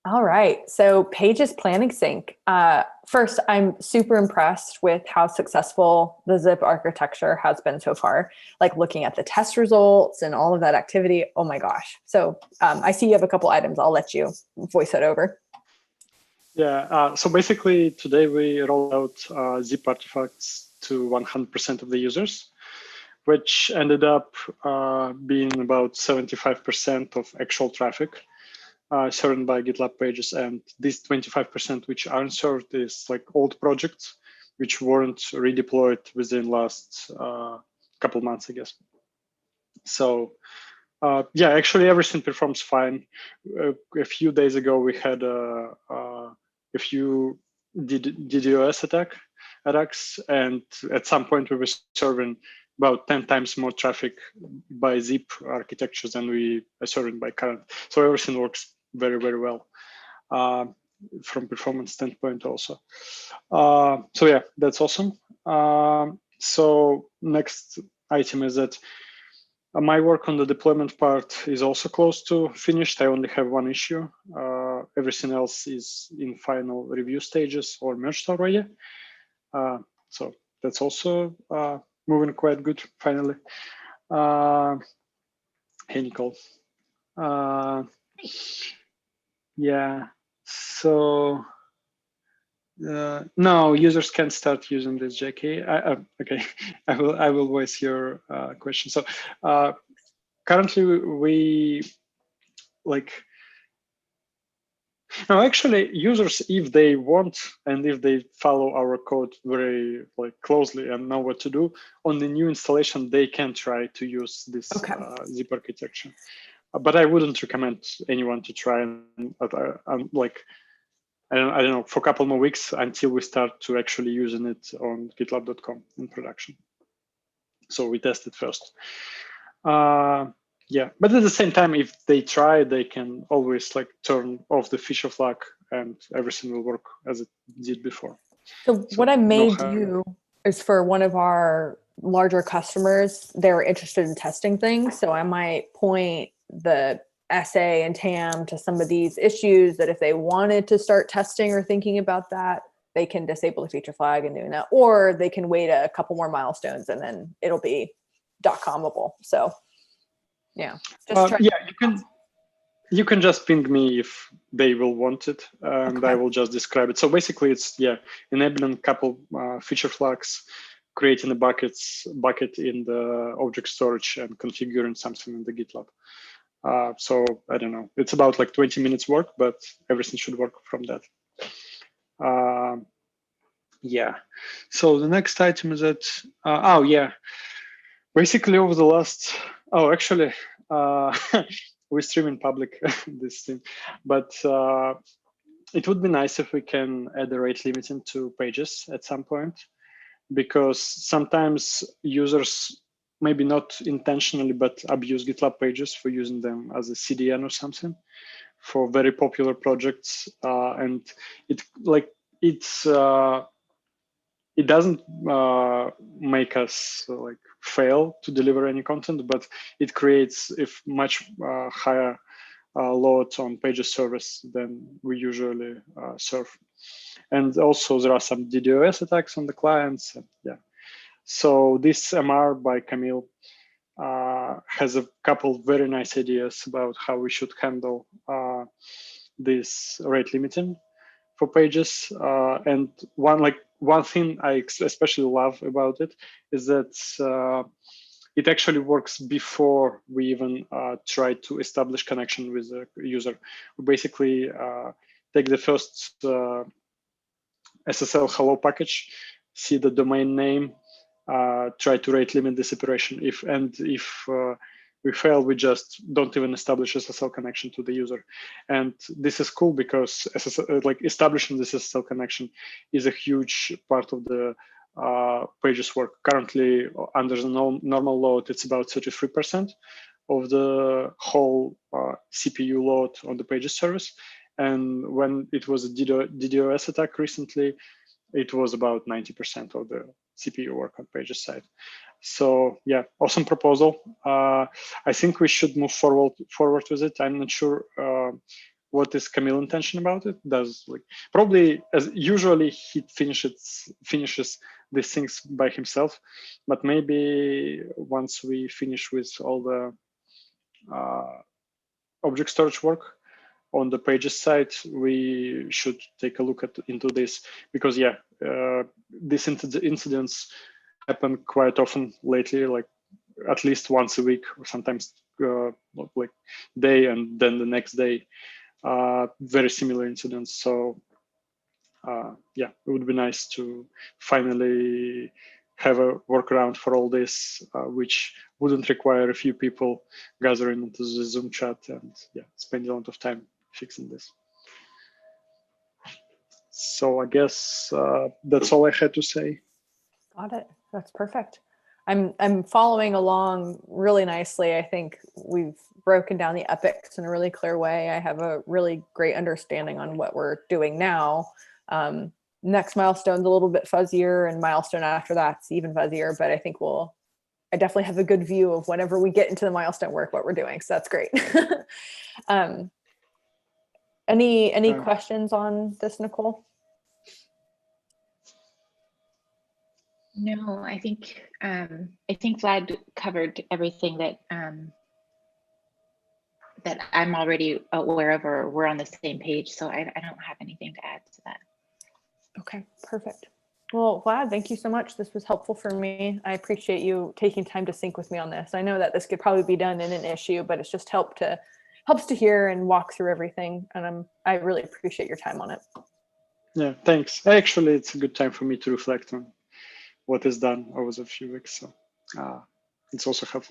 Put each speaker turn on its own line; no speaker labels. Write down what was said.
All right. So Pages Planning Sync. First, I'm super impressed with how successful the Zip architecture has been so far. Like looking at the test results and all of that activity. Oh my gosh. So I see you have a couple items. I'll let you voice it over.
Yeah, so basically today we rolled out Zip artifacts to 100% of the users, which ended up being about 75% of actual traffic served by GitLab pages. And this 25% which aren't served is like old projects which weren't redeployed within last couple months, I guess. So yeah, actually everything performs fine. A few days ago we had a few DDoS attacks, and at some point we were serving about 10 times more traffic by Zip architectures than we are serving by current. So everything works very, very well from performance standpoint also. So yeah, that's awesome. So next item is that my work on the deployment part is also close to finished. I only have one issue. Everything else is in final review stages or merged already. So that's also moving quite good finally. Hey, Nicole. Yeah, so no, users can start using this, Jackie. Okay, I will voice your question. So currently we like no, actually users, if they want and if they follow our code very like closely and know what to do on the new installation, they can try to use this Zip architecture. But I wouldn't recommend anyone to try and like I don't know, for a couple more weeks until we start to actually using it on GitLab.com in production. So we test it first. Yeah, but at the same time, if they try, they can always like turn off the Fisher flag and everything will work as it did before.
So what I may do is for one of our larger customers, they're interested in testing things. So I might point the SA and TAM to some of these issues that if they wanted to start testing or thinking about that, they can disable the feature flag and doing that, or they can wait a couple more milestones and then it'll be .comable. So yeah,
just yeah, you can just ping me if they will want it, and I will just describe it. So basically, it's enabling a couple feature flags, creating a bucket in the object storage, and configuring something in the GitLab. So I don't know, it's about like 20 minutes work, but everything should work from that. Yeah. So the next item is that oh yeah, basically over the last actually. We stream in public this thing, but it would be nice if we can add a rate limiting to pages at some point, because sometimes users maybe not intentionally but abuse GitLab pages for using them as a CDN or something for very popular projects, and it doesn't make us like fail to deliver any content, but it creates a much higher load on pages service than we usually serve. And also there are some DDoS attacks on the clients. Yeah. So this MR by Camille has a couple very nice ideas about how we should handle this rate limiting for pages. And one thing I especially love about it is that it actually works before we even try to establish connection with the user. We basically take the first SSL hello package, see the domain name, try to rate limit this operation. If we fail, we just don't even establish SSL connection to the user. And this is cool because establishing this SSL connection is a huge part of the pages work. Currently, under the normal load, it's about 33% of the whole CPU load on the pages service. And when it was a DDoS attack recently, it was about 90% of the CPU work on pages side. So yeah, awesome proposal. I think we should move forward with it. I'm not sure what is Camille's intention about it. Does like probably as usually he finishes these things by himself, but maybe once we finish with all the object storage work on the pages side, we should take a look into this, because yeah, these incidents happen quite often lately, like at least once a week, or sometimes like day and then the next day, very similar incidents. So yeah, it would be nice to finally have a workaround for all this, which wouldn't require a few people gathering into the Zoom chat and yeah, spending a lot of time fixing this. So I guess that's all I had to say.
Got it. That's perfect. I'm following along really nicely. I think we've broken down the epics in a really clear way. I have a really great understanding on what we're doing now. Next milestone's a little bit fuzzier, and milestone after that's even fuzzier, but I think I definitely have a good view of whenever we get into the milestone work, what we're doing. So that's great. Any questions on this, Nicole?
No, I think Vlad covered everything that that I'm already aware of, or we're on the same page. So I don't have anything to add to that.
Okay, perfect. Well, Vlad, thank you so much. This was helpful for me. I appreciate you taking time to sync with me on this. I know that this could probably be done in an issue, but it's just helps to hear and walk through everything. And I really appreciate your time on it.
Yeah, thanks. Actually, it's a good time for me to reflect on what is done over the few weeks. So it's also helpful.